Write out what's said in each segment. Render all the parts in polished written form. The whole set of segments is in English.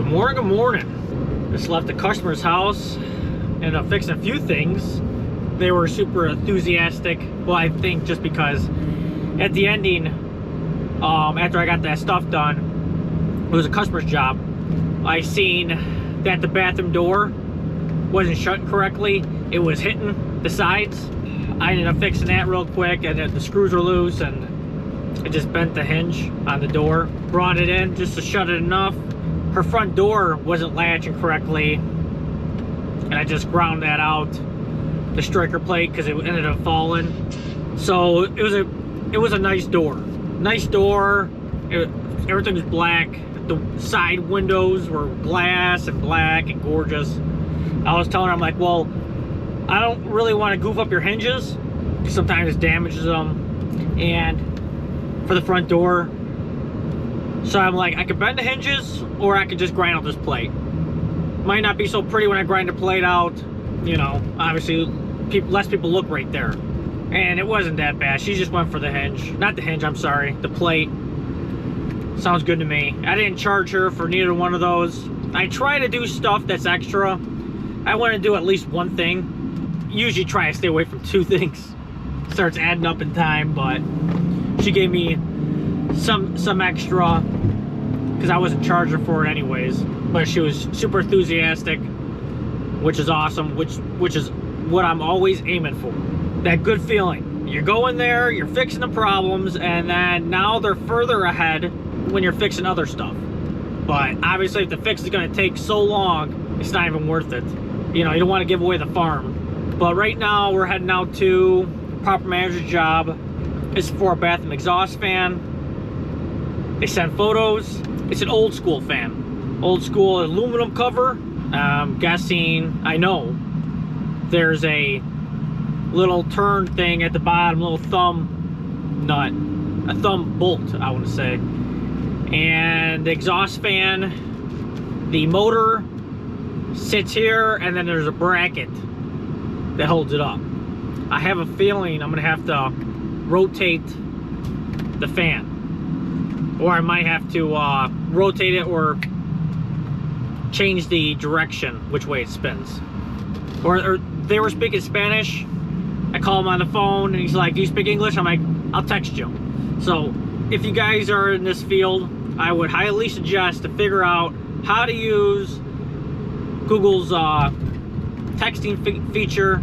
Good morning, good morning. Just left the customer's house. Ended up fixing a few things. They were super enthusiastic. Well, I think just because at the ending, after I got that stuff done, it was a customer's job. I seen that the bathroom door wasn't shut correctly. It was hitting the sides. I ended up fixing that real quick, and the screws were loose, and it just bent the hinge on the door. Brought it in just to shut it enough. Her front door wasn't latching correctly, and I just ground that out, the striker plate, because it ended up falling. So it was a nice door. Nice door. Everything was black. The side windows were glass and black and gorgeous. I was telling her, I'm like, well, I don't really want to goof up your hinges, sometimes it damages them, and for the front door. So I'm like, I could bend the hinges, or I could just grind out this plate. Might not be so pretty when I grind the plate out, you know, obviously less people look right there. And it wasn't that bad. She just went for the hinge. Not the hinge, I'm sorry, the plate. Sounds good to me. I didn't charge her for neither one of those. I try to do stuff that's extra. I want to do at least one thing. Usually try to stay away from two things. Starts adding up in time, but she gave me some extra because I wasn't charging for it anyways. But she was super enthusiastic, which is awesome, which is what I'm always aiming for. That good feeling. You're going there, you're fixing the problems, and then now they're further ahead when you're fixing other stuff. But obviously if the fix is going to take so long, it's not even worth it. You know, you don't want to give away the farm. But right now we're heading out to proper manager's job. It's for a bathroom exhaust fan. They sent photos. It's an old school fan. Old school aluminum cover. I'm guessing, I know, there's a little turn thing at the bottom, little thumb nut. A thumb bolt, I want to say. And the exhaust fan, the motor sits here, and then there's a bracket that holds it up. I have a feeling I'm gonna have to rotate the fan, or I might have to rotate it or change the direction which way it spins. Or they were speaking Spanish. I call him on the phone and he's like, do you speak English? I'm like, I'll text you. So if you guys are in this field, I would highly suggest to figure out how to use Google's texting feature,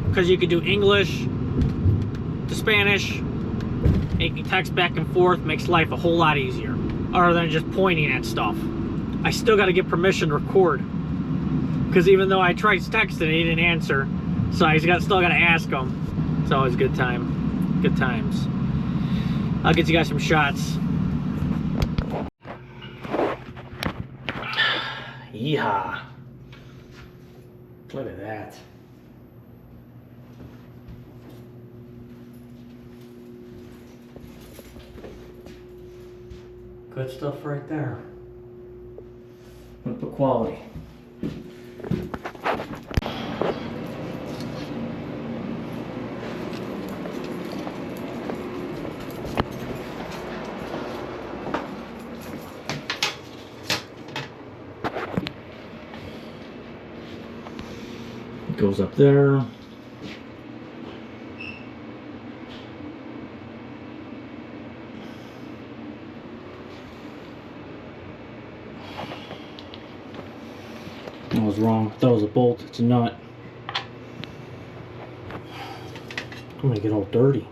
because you can do English to Spanish and you can text back and forth. Makes life a whole lot easier, other than just pointing at stuff. I still got to get permission to record, because even though I tried texting, he didn't answer, so I still got to ask him. It's always a good time, good times. I'll get you guys some shots. Yeehaw. Look at that. Good stuff right there. Look the quality. It goes up there. I was wrong. That was a bolt. It's a nut. I'm gonna get all dirty.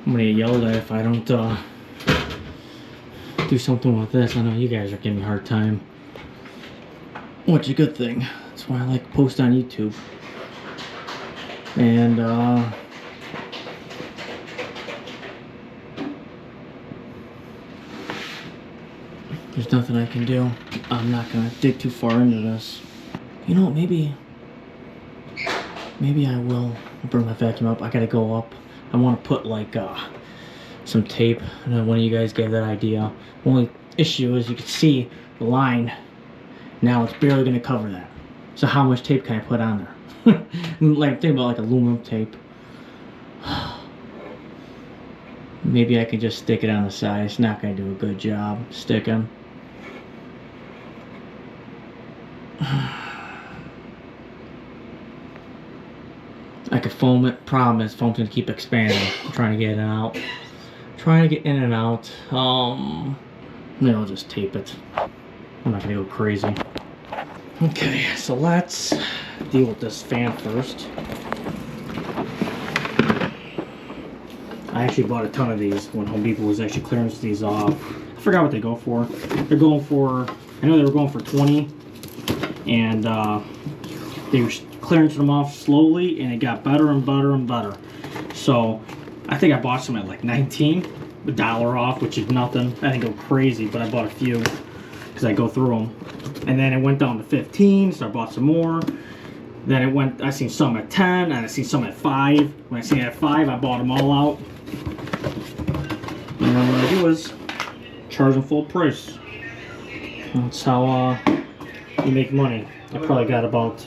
I'm gonna get yelled at if I don't do something with this. I know you guys are giving me a hard time, which is a good thing. That's why I like to post on YouTube. And there's nothing I can do. I'm not gonna dig too far into this. You know, maybe I will bring my vacuum up. I gotta go up. I want to put like some tape. I know one of you guys gave that idea. The only issue is you can see the line. Now it's barely gonna cover that. So how much tape can I put on there? Like, think about like aluminum tape. Maybe I could just stick it on the side. It's not going to do a good job sticking. I could foam it. Problem is, foam's going to keep expanding. I'm trying to get in and out. Trying to get in and out. Maybe I'll just tape it. I'm not going to go crazy. Okay, so let's deal with this fan first. I actually bought a ton of these when Home Depot was actually clearance these off. I forgot what they go for. They're going for, I know they were going for 20, and they were clearancing them off slowly, and it got better and better and better. So I think I bought some at like 19, $1 off, which is nothing. I didn't go crazy, but I bought a few because I go through them. And then it went down to 15, so I bought some more. Then it went, I seen some at 10, and I seen some at 5. When I seen it at 5, I bought them all out. And then what I do is charge them full price. That's how you make money. I probably got about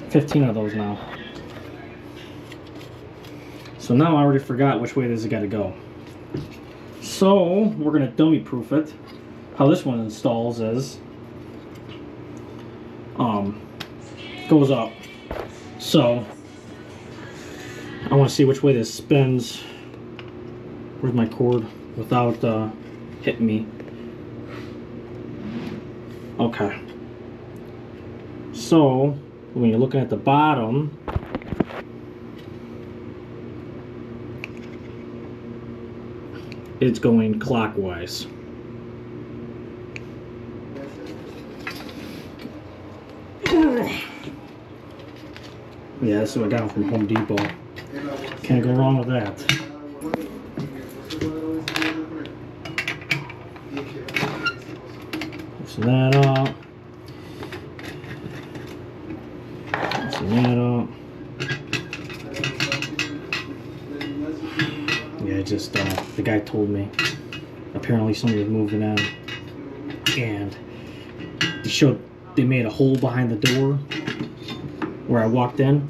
15 of those now. So now I already forgot which way this has got to go. So we're going to dummy proof it. How this one installs is goes up. So I want to see which way this spins. Where's my cord without hitting me? Okay. So when you're looking at the bottom, it's going clockwise. Yeah, this is what I got from Home Depot. Can't go wrong with that. Loosen that up. Loosen that up. Yeah, just the guy told me apparently somebody was moving in, and they made a hole behind the door where I walked in,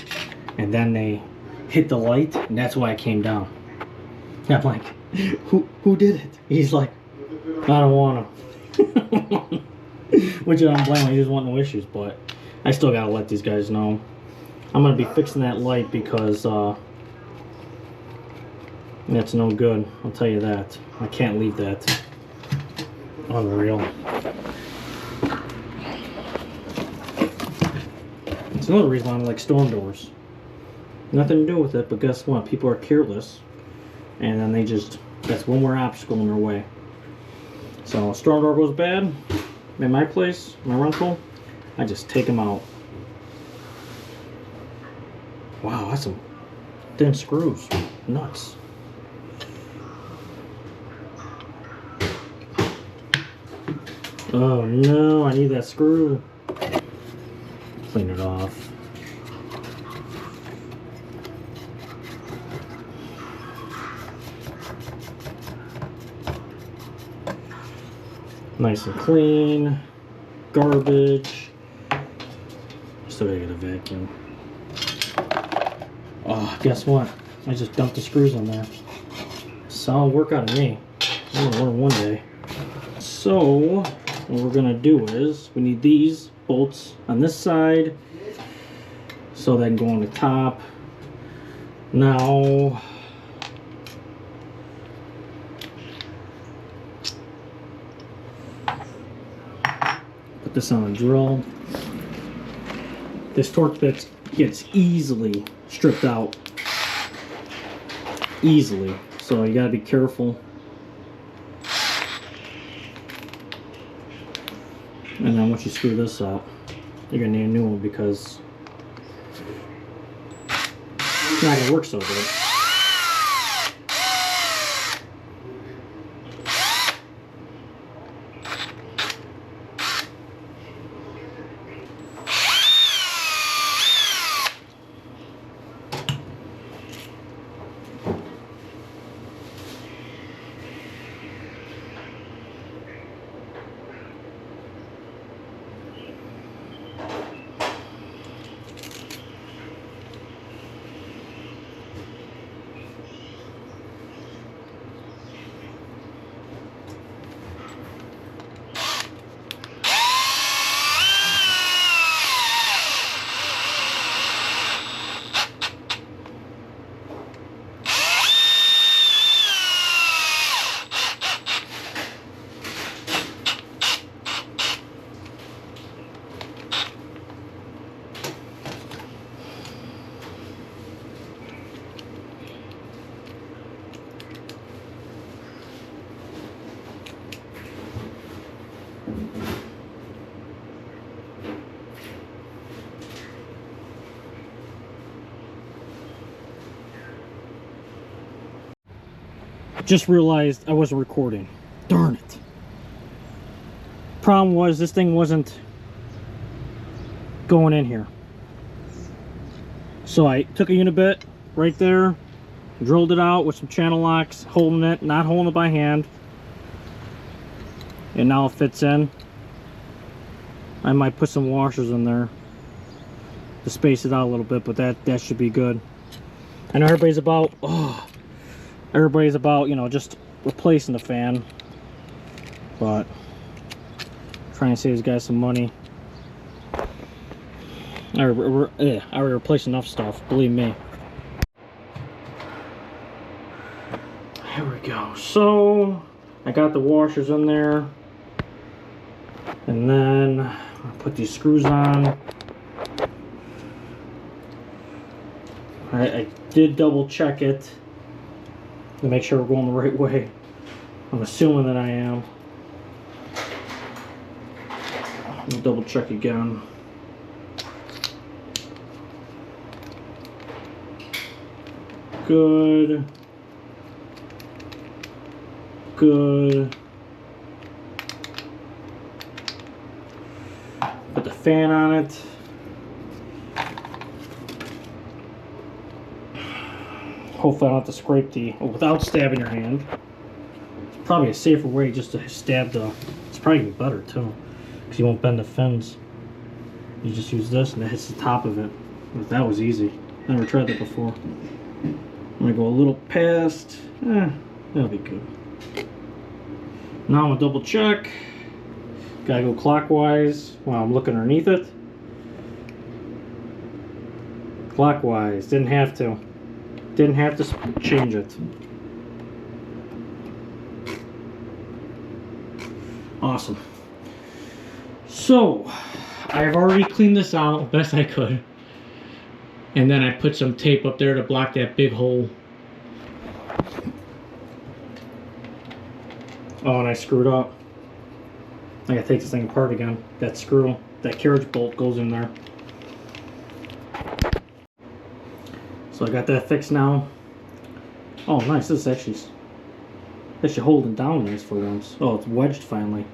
and then they hit the light, and that's why I came down. And I'm like, who did it? He's like, I don't want to. Which I don't blame him. He doesn't want no issues, but I still gotta let these guys know. I'm gonna be fixing that light because that's no good. I'll tell you that. I can't leave that. Unreal. It's another reason why I like storm doors. Nothing to do with it, but guess what? People are careless, and then they just, that's one more obstacle in their way. So, storm door goes bad in my place, my rental, I just take them out. Wow, that's some thin screws. Nuts. Oh no, I need that screw. Clean it off. Nice and clean. Garbage. Still gotta get a vacuum. Oh, guess what? I just dumped the screws on there. Solid work out of me. I'm gonna learn one day. So, what we're gonna do is, we need these bolts on this side so they can go on the top. Now, put this on a drill. This torque bit gets easily stripped out. Easily. So you gotta be careful. And then once you screw this out, you're gonna need a new one because it's not gonna work so good. Just realized I wasn't recording. Darn it. Problem was, this thing wasn't going in here. So I took a unibit right there, drilled it out with some channel locks, holding it, not holding it by hand. And now it fits in. I might put some washers in there to space it out a little bit, but that should be good. I know everybody's about, you know, just replacing the fan, but trying to save these guys some money. I already replaced enough stuff, believe me. Here we go. So I got the washers in there, and then I'll put these screws on. I did double check it to make sure we're going the right way. I'm assuming that I am. I'll double check again. Good. Good. Put the fan on it. Hopefully I don't have to scrape without stabbing your hand. It's probably a safer way just to stab it's probably even better too, because you won't bend the fins. You just use this and it hits the top of it. But that was easy. Never tried that before. I'm gonna go a little past. That'll be good. Now I'm gonna double check. Gotta go clockwise while I'm looking underneath it. Clockwise. Didn't have to change it. Awesome. So I've already cleaned this out best I could, and then I put some tape up there to block that big hole. Oh, and I screwed up. I gotta take this thing apart again. That screw, that carriage bolt goes in there. So I got that fixed now. Oh, nice. This is actually holding down nice for once. Oh, it's wedged finally.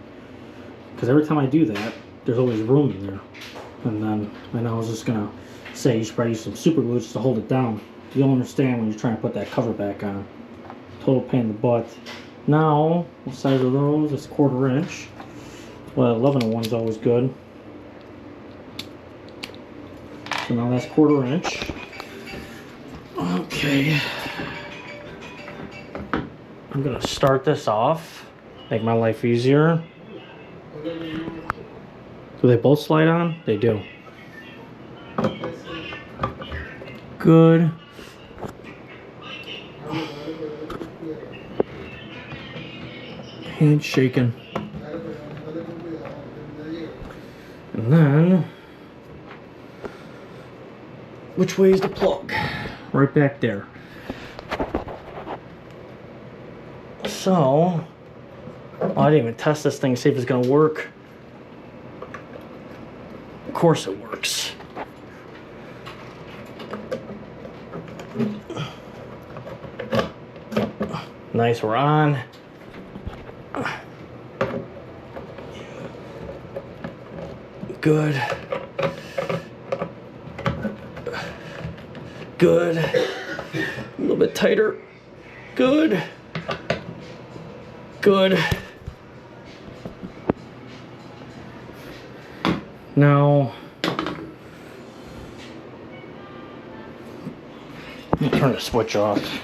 Because every time I do that, there's always room in there. And then I was just gonna say you should probably use some super glue just to hold it down. You'll understand when you're trying to put that cover back on. Total pain in the butt. Now, what size are those? It's 1/4 inch. Well, 1101's always good. So now that's 1/4 inch. Okay. I'm gonna start this off, make my life easier. Do they both slide on? They do. Good. Hand shaking. And then, which way is the plug? Right back there. So, I didn't even test this thing to see if it's gonna work. Of course it works. Nice, we're on. Good. Good. A little bit tighter. Good. Good. Now, let me turn the switch off.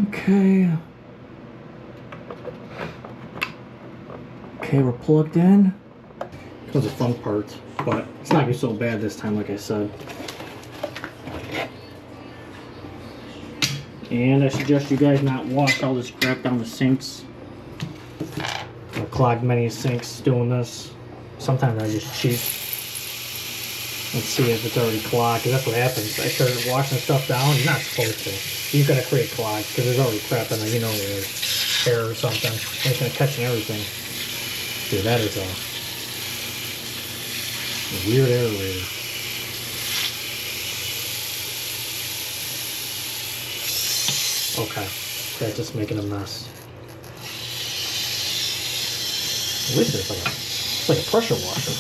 Okay. Okay, we're plugged in. Comes the fun part, but it's not gonna be so bad this time, like I said. And I suggest you guys not wash all this crap down the sinks. I've clogged many sinks doing this. Sometimes I just cheat and see if it's already clogged, because that's what happens. I started washing stuff down. You're not supposed to. You're gonna create clogs because there's already crap in there. You know, there's hair or something. It's gonna catch in everything. Dude, that is A weird aerator. Okay, that's just making a mess. At least it's like a pressure washer.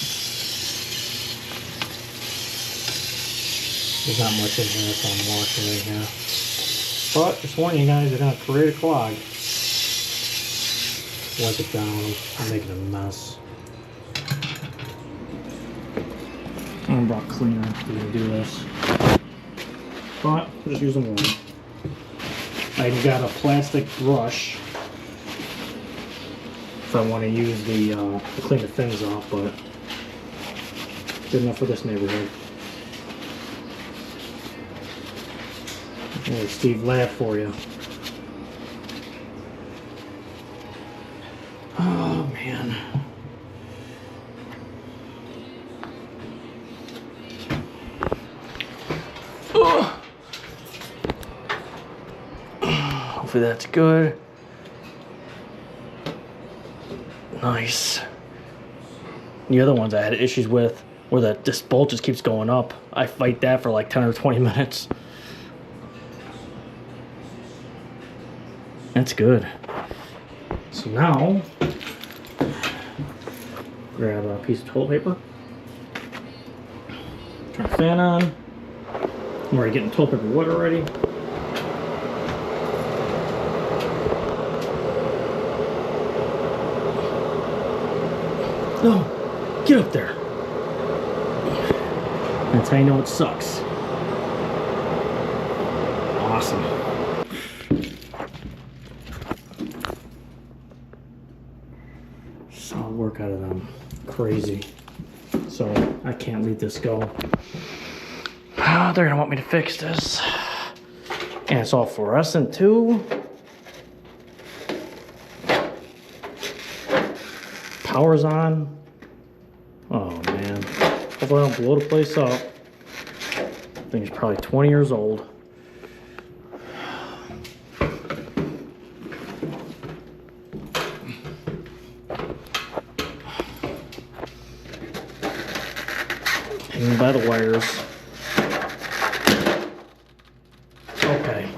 There's not much in here, so I'm washing right here. But just warning you guys, they're gonna create a clog. Wipe it down. I'm making a mess. I brought cleaner to do this, but I'm just using one. I've got a plastic brush if I want to use to clean the fins off, but good enough for this neighborhood. There's Steve Ladd for you. Oh man. Hopefully that's good. Nice. The other ones I had issues with where this bolt just keeps going up. I fight that for like 10 or 20 minutes. That's good. So now, grab a piece of toilet paper. Turn the fan on. I'm already getting toilet paper wet already. No, get up there. That's how you know it sucks. Awesome. Solid work out of them. Crazy. So I can't leave this go. They're gonna want me to fix this. And it's all fluorescent too. Power's on. Oh man. Hopefully I don't blow the place up. I think it's probably 20 years old. Hanging by the wires. Okay.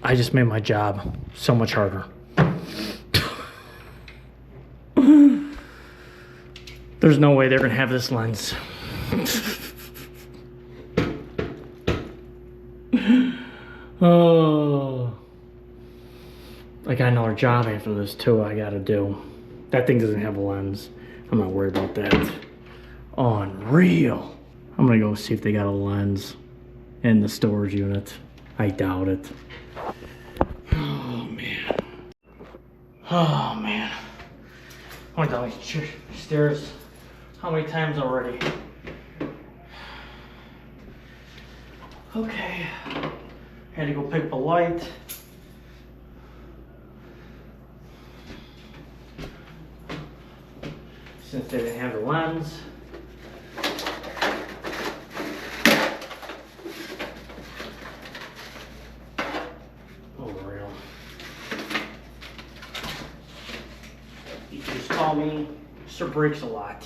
I just made my job so much harder. There's no way they're gonna have this lens. Oh. I got another job after this too I gotta do. That thing doesn't have a lens. I'm not worried about that. Unreal. I'm gonna go see if they got a lens in the storage unit. I doubt it. Oh man. Oh man. I went down these stairs how many times already? Okay. Had to go pick up a light. Since they didn't have the lens. Oh, real. You can just call me Sir Breaks a Lot.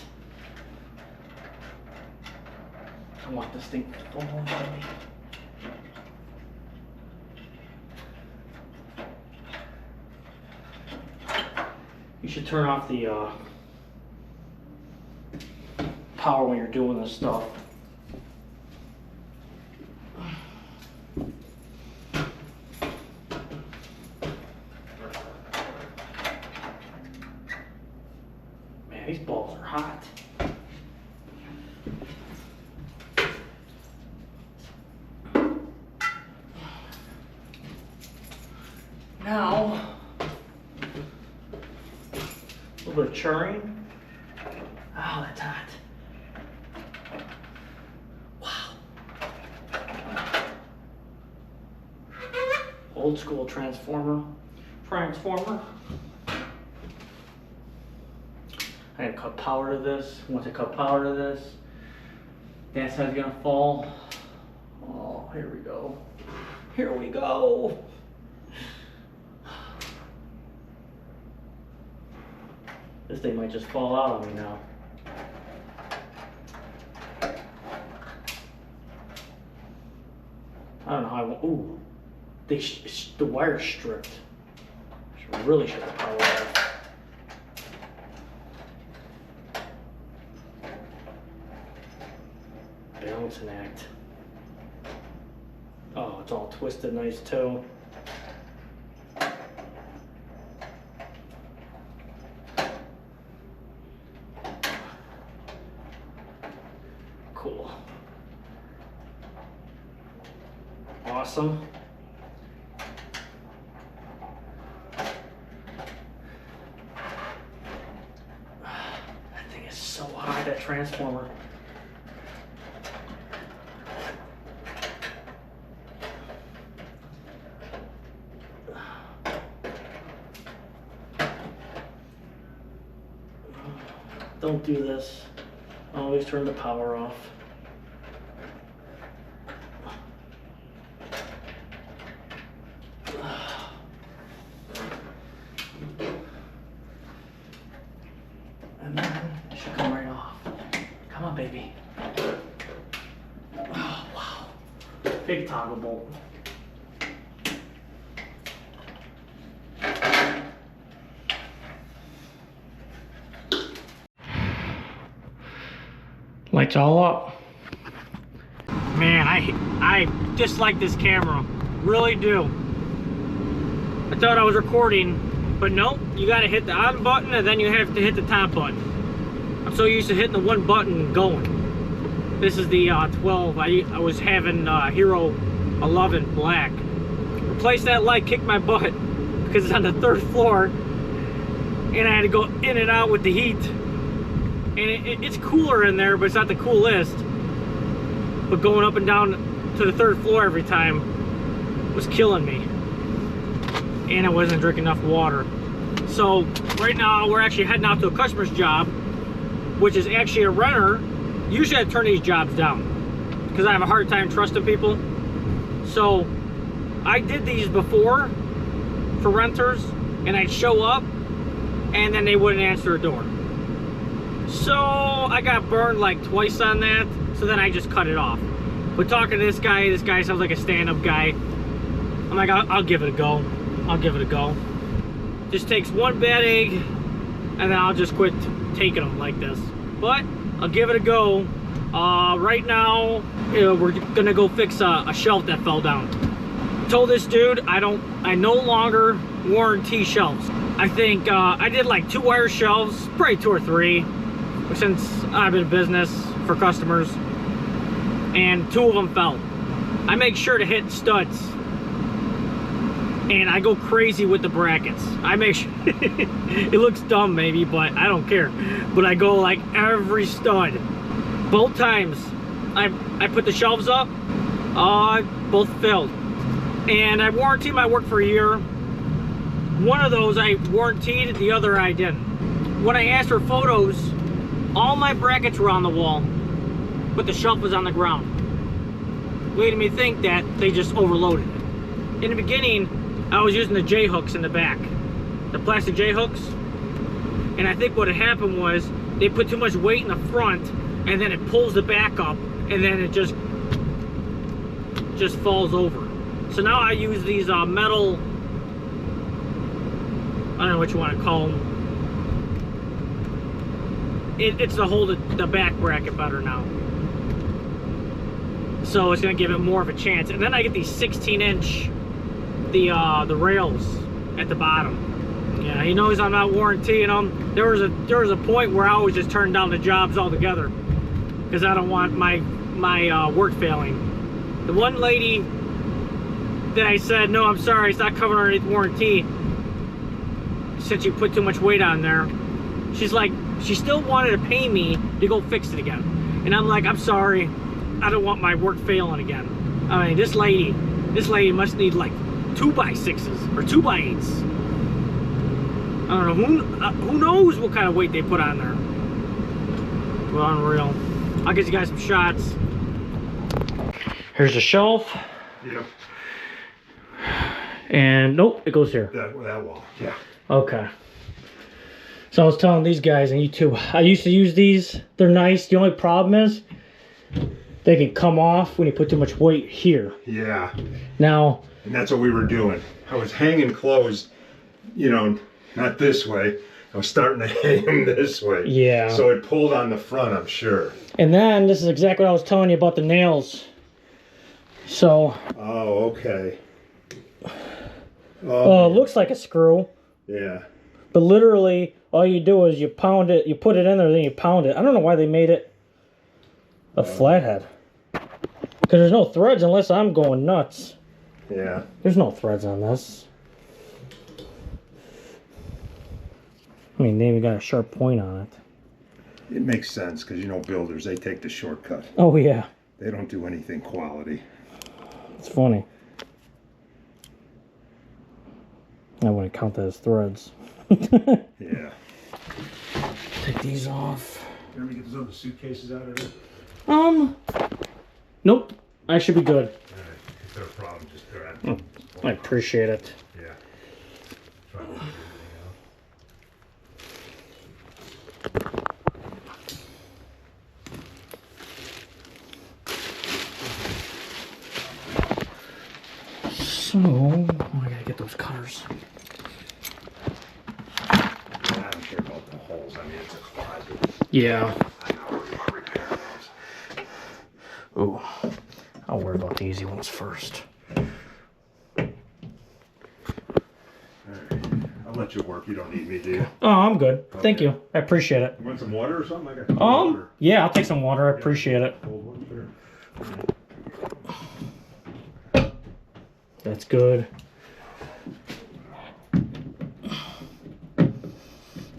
I want this thing to fall on me. You should turn off the power when you're doing this stuff. Man, these balls are hot. Now, a little bit of churring. Oh, that's hot. Wow. Old school transformer. I gotta cut power to this. Once I cut power to this, that side's gonna fall. Oh, here we go. Here we go. This thing might just fall out on me now. I don't know how I want. Ooh, the wire's stripped. Really shut the power off. Balancing act. Oh, it's all twisted nice too. Cool. Awesome. That thing is so high, that transformer. Don't do this. Always turn the power off. And then it should come right off. Come on, baby. Oh, wow. Big toggle bolt. Lights all up. Man, I dislike this camera. Really do. I thought I was recording, but nope. You gotta hit the on button and then you have to hit the top button. I'm so used to hitting the one button and going. This is the 12. I was having Hero 11 black. Replace that light, kicked my butt because it's on the 3rd floor, and I had to go in and out with the heat. And it's cooler in there, but it's not the coolest. But going up and down to the 3rd floor every time was killing me. And I wasn't drinking enough water. So right now we're actually heading out to a customer's job, which is actually a renter. Usually I turn these jobs down because I have a hard time trusting people. So I did these before for renters, and I'd show up and then they wouldn't answer the door. So I got burned like twice on that, so then I just cut it off. But talking to this guy sounds like a stand-up guy. I'm like, I'll give it a go. I'll give it a go. Just takes one bad egg, and then I'll just quit taking them like this. But I'll give it a go. Right now, we're gonna go fix a shelf that fell down. I told this dude I no longer warranty shelves. I think I did like 2 wire shelves, probably 2 or 3. Since I've been in business for customers, and 2 of them fell. I make sure to hit studs, and I go crazy with the brackets. I make sure it looks dumb maybe, but I don't care. But I go like every stud. Both times I put the shelves up, both failed. And I warranty my work for a year. One of those I warranted, the other I didn't. When I asked for photos, all my brackets were on the wall, but the shelf was on the ground, leading me to think that they just overloaded it. In the beginning, I was using the J-hooks in the back, the plastic J-hooks, and I think what had happened was they put too much weight in the front, and then it pulls the back up, and then it just falls over. So now I use these metal, I don't know what you want to call them. It's to hold the back bracket better now. So it's gonna give it more of a chance. And then I get these 16-inch, the rails at the bottom. Yeah, he knows I'm not warrantying them. There was a point where I always just turned down the jobs altogether because I don't want my work failing. The one lady that I said, no, I'm sorry, it's not covered underneath warranty since you put too much weight on there. She's like, she still wanted to pay me to go fix it again. And I'm like, I'm sorry, I don't want my work failing again. I mean, this lady must need like 2x6s or 2x8s. I don't know, who knows what kind of weight they put on there. Well, unreal. I'll get you guys some shots. Here's the shelf. Yeah. And nope, it goes here. That wall, yeah. Okay. So I was telling these guys and you too, I used to use these. They're nice. The only problem is they can come off when you put too much weight here. Yeah. Now. And that's what we were doing. I was hanging clothes, you know, not this way. I was starting to hang them this way. Yeah. So it pulled on the front, I'm sure. And then this is exactly what I was telling you about the nails. So. Oh, okay. Oh, it looks like a screw. Yeah. But literally, all you do is you pound it, you put it in there, then you pound it. I don't know why they made it a flathead. Because there's no threads unless I'm going nuts. Yeah. There's no threads on this. I mean, they even got a sharp point on it. It makes sense because, you know, builders, they take the shortcut. Oh, yeah. They don't do anything quality. It's funny. I wouldn't count that as threads. Yeah. Take these off. You want me to get those other suitcases out of there? Nope. I should be good. Alright. If there's a problem, just grab them. I appreciate it. Yeah. Try to figure everything out. So, I gotta get those cutters. I don't care about the holes. I mean, it's a closet. Yeah. I know where you repair those. Ooh. I'll worry about the easy ones first. Alright. I'll let you work. You don't need me, do you? Oh, I'm good. Okay. Thank you. I appreciate it. You want some water or something? I got some water. Yeah, I'll take some water. I appreciate it. Cold one, sure. That's good.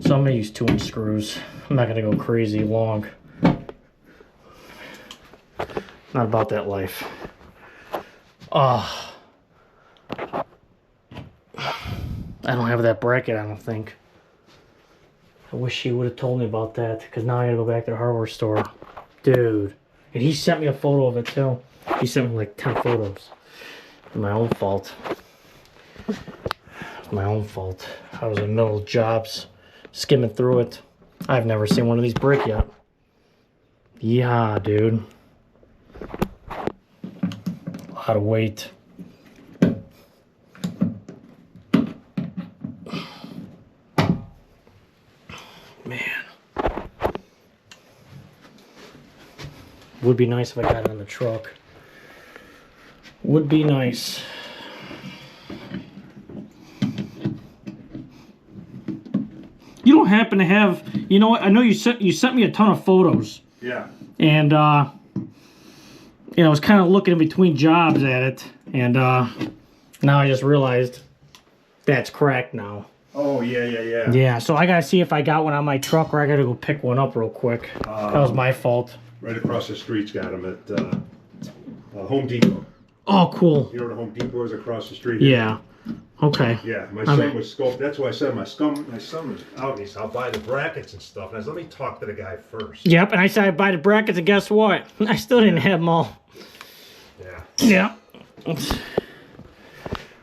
So I'm gonna use 2-inch screws. I'm not gonna go crazy long. Not about that life. I don't have that bracket, I don't think. I wish he would have told me about that, because now I gotta go back to the hardware store. Dude. And he sent me a photo of it too. He sent me like 10 photos. My own fault. My own fault. I was in the middle of jobs, skimming through it. I've never seen one of these break yet. Yeah, dude. A lot of weight. Man. Would be nice if I got it on the truck. Would be nice. You don't happen to have, you know what? I know you sent me a ton of photos. Yeah. And you know, I was kind of looking in between jobs at it, and now I just realized that's cracked now. Oh, yeah. Yeah, so I gotta see if I got one on my truck, or I gotta go pick one up real quick. That was my fault. Right across the street's got them at Home Depot. Oh, cool. You know where the Home Depot is across the street? Yeah. Okay. Yeah, my son was scoped. That's why I said my son was out, and he said, I'll buy the brackets and stuff. And I said, let me talk to the guy first. Yep, and I said I'd buy the brackets, and guess what? I still didn't have them all. Yeah. Yeah.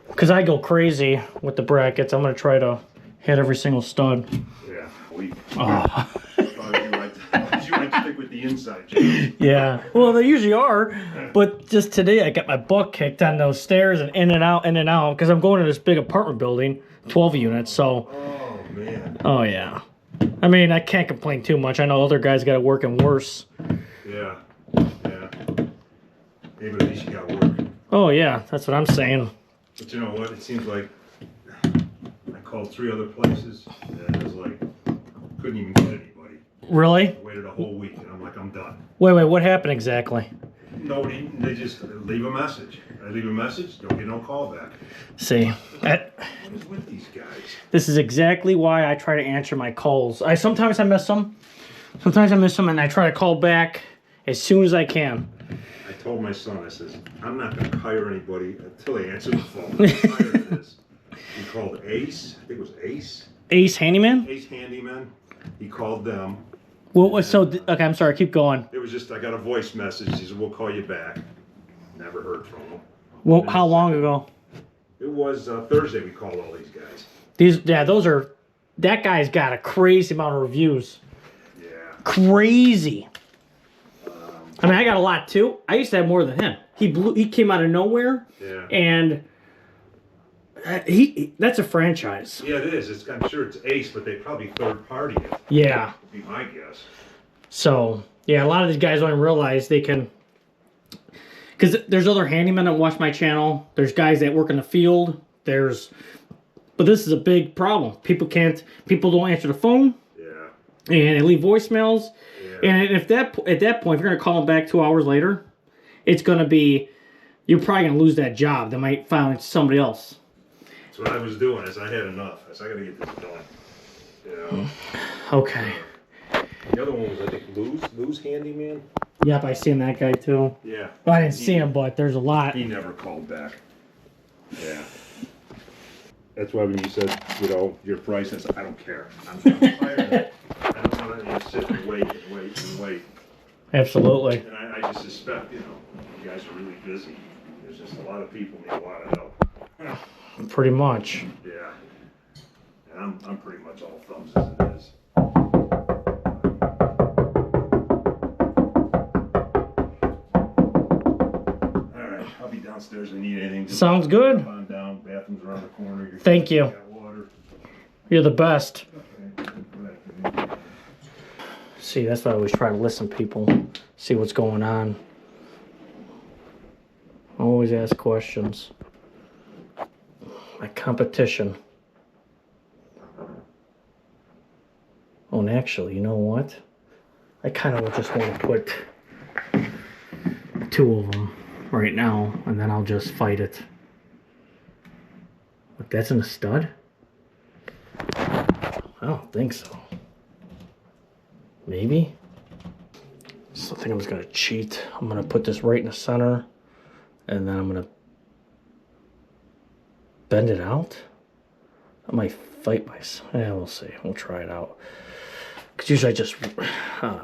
Because I go crazy with the brackets. I'm going to try to hit every single stud. Yeah. We Oh. you like to stick with the inside, Jay. Yeah. Well, they usually are. But just today, I got my butt kicked on those stairs and in and out, because I'm going to this big apartment building, 12 units, so. Oh, man. Oh, yeah. I mean, I can't complain too much. I know other guys got it working worse. Yeah. Yeah. Hey, but at least you got work. Oh, yeah. That's what I'm saying. But you know what? It seems like I called 3 other places, and it was like, couldn't even get anybody. Really? I waited a whole week, and I'm like, I'm done. Wait, what happened exactly? Nobody, they just leave a message. I leave a message, don't get no call back. See, What is with these guys? this is exactly why I try to answer my calls. Sometimes I miss them. And I try to call back as soon as I can. I told my son, I says, I'm not going to hire anybody until they answer the phone. I'm tired of this. He called Ace, I think it was Ace. Ace Handyman? Ace Handyman. He called them. What was so? Okay, I'm sorry. Keep going. It was just, I got a voice message. He said, we'll call you back. Never heard from him. Well, how long ago? It was Thursday we called all these guys. Yeah, those are that guy's got a crazy amount of reviews. Yeah. Crazy. I mean, I got a lot too. I used to have more than him. He came out of nowhere. Yeah. And that's a franchise. Yeah, it is. I'm sure it's Ace, but they probably third party it. Yeah. Would be my guess. So, yeah, a lot of these guys don't even realize they can... Because there's other handymen that watch my channel. There's guys that work in the field. But this is a big problem. People don't answer the phone. Yeah. And they leave voicemails. Yeah. And at that point, if you're going to call them back 2 hours later, it's going to be... You're probably going to lose that job. They might find somebody else. That's what I was doing. I had enough. I got to get this done. You know? Okay. The other one was, I think, Lou's Handyman. Yep, I seen that guy too. Yeah. Well, I didn't see him, but there's a lot. He never called back. Yeah. That's why when you said, you know, your price, I said, I don't care. I'm tired of it. I don't want to just sit and wait and wait and wait. Absolutely. And I just suspect, you know, you guys are really busy. There's just a lot of people need a lot of help. Pretty much. Yeah. And I'm pretty much all thumbs as it is. Alright, I'll be downstairs if you need anything. Just Sounds good. come on down, bathroom's around the corner. Thank you. Got water. You're the best. Okay. See, that's why I always try to listen to people, see what's going on. Always ask questions. Like competition. Oh, and actually, you know what? I kind of just want to put 2 of them right now, and then I'll just fight it. Look, that's in a stud? I don't think so. Maybe? So I think I'm just going to cheat. I'm going to put this right in the center, and then I'm going to bend it out. I might fight myself. Yeah, we'll see. We'll try it out. Because usually I just... I don't know.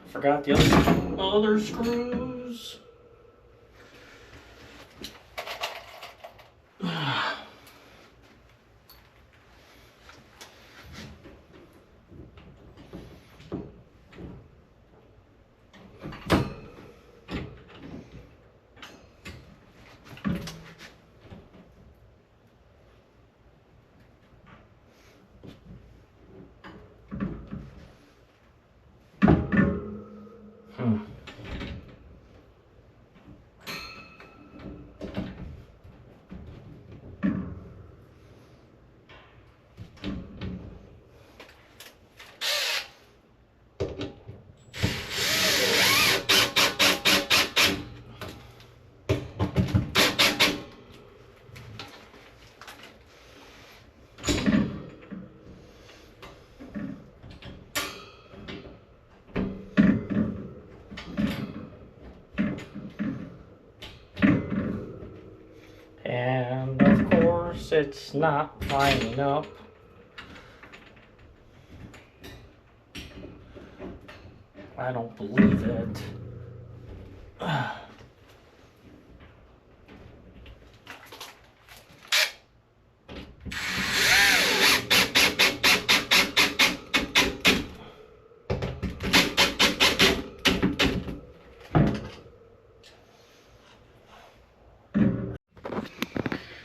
Forgot the other screws. And of course it's not lining up. I don't believe it.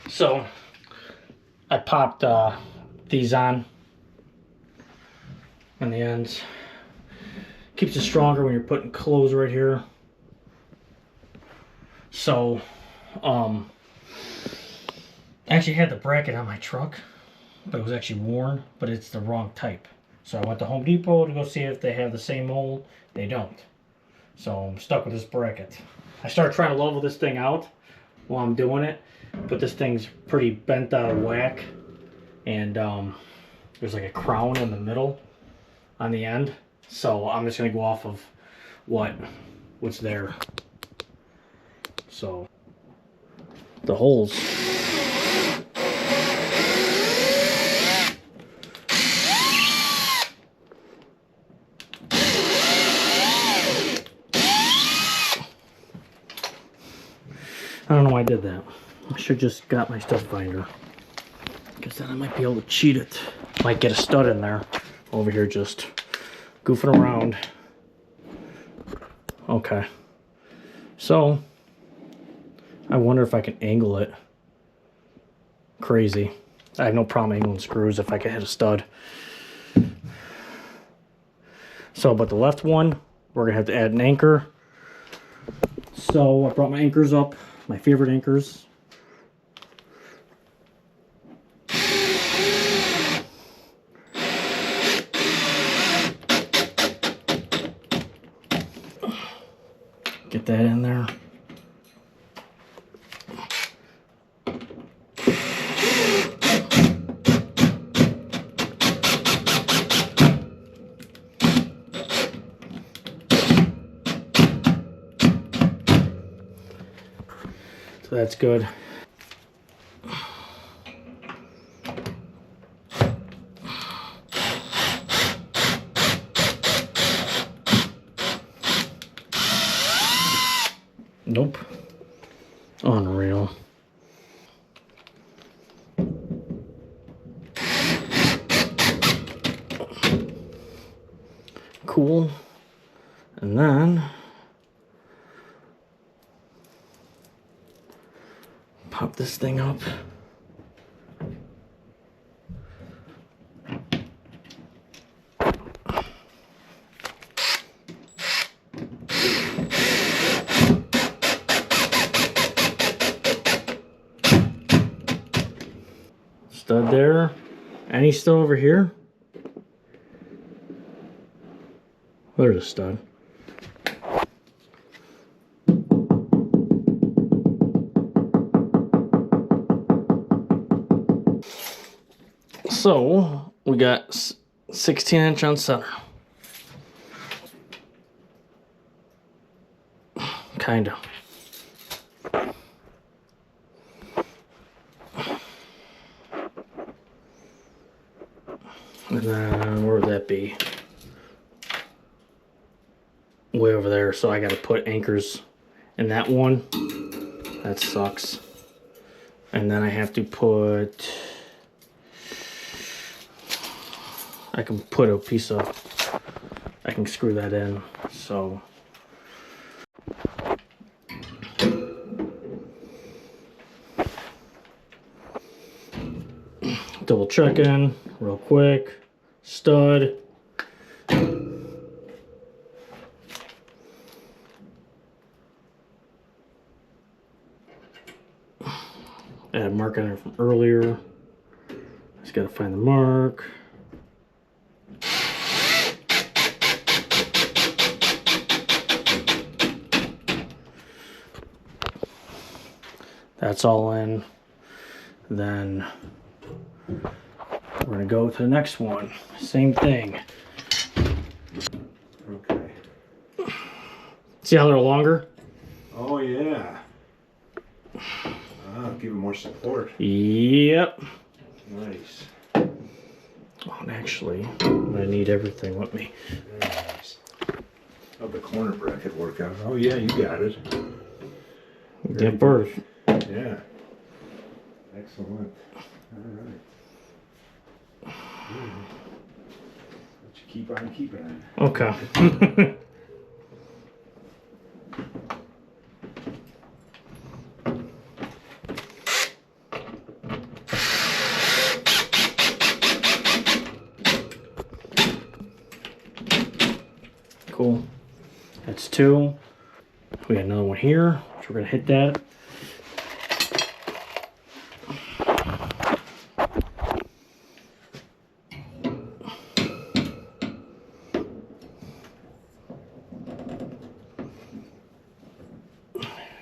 So I popped these on the ends. Keeps it stronger when you're putting clothes right here. So I actually had the bracket on my truck, but it was actually worn, but it's the wrong type. So I went to Home Depot to go see if they have the same mold. They don't. So I'm stuck with this bracket. I started trying to level this thing out while I'm doing it, but this thing's pretty bent out of whack, and there's like a crown in the middle on the end. So I'm just gonna go off of what's there. So the holes why I did that. I should just got my stud finder. Because then I might be able to cheat it. Might get a stud in there. Over here just goofing around. Okay. So, I wonder if I can angle it. Crazy. I have no problem angling screws if I can hit a stud. So, but the left one, we're going to have to add an anchor. So, I brought my anchors up. My favorite anchors. Get that in there. So that's good. Nope. Unreal. Cool. And then pop this thing up. Stud there. Any still over here? There's a stud. So we got 16" on center. Kinda. And then where would that be? Way over there. So I got to put anchors in that one. That sucks. And then I have to put. I can put a piece of. I can screw that in. So. Double check in real quick. Stud. Add a mark on there from earlier. Just gotta find the mark. That's all in. Then we're gonna go to the next one. Same thing. Okay. See how they're longer? Oh yeah. Give it more support. Yep. Nice. Oh, and actually, I need everything with me. Very nice. Oh, the corner bracket work out. Oh yeah, you got it. Get bird. Yeah. Excellent. All right. Let you keep on keeping on. Okay. Cool. That's two. We got another one here, so we're gonna hit that.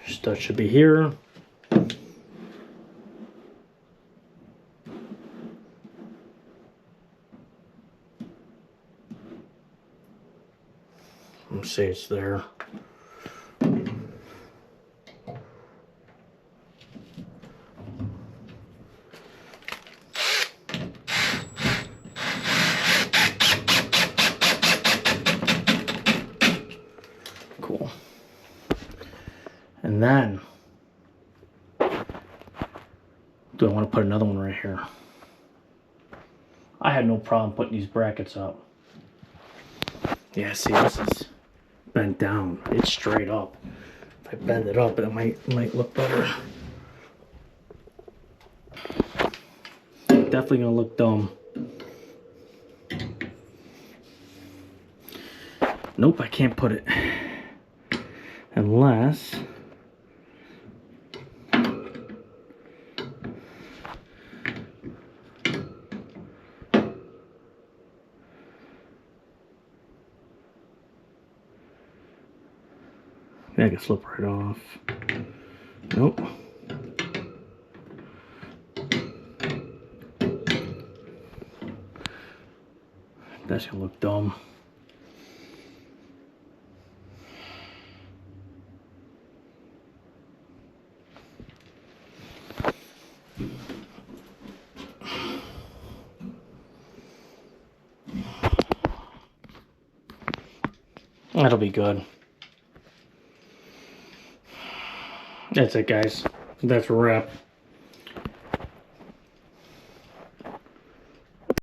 Stud should be here. Let's see, it's there. Cool. And then Do I want to put another one right here? I had no problem putting these brackets up. Yeah, see, this is bent down. It's straight up. If I bend it up, it might look better. Definitely gonna look dumb. Nope, I can't put it. Unless... I can slip right off. Nope. That's gonna look dumb. That'll be good. That's it, guys. That's a wrap.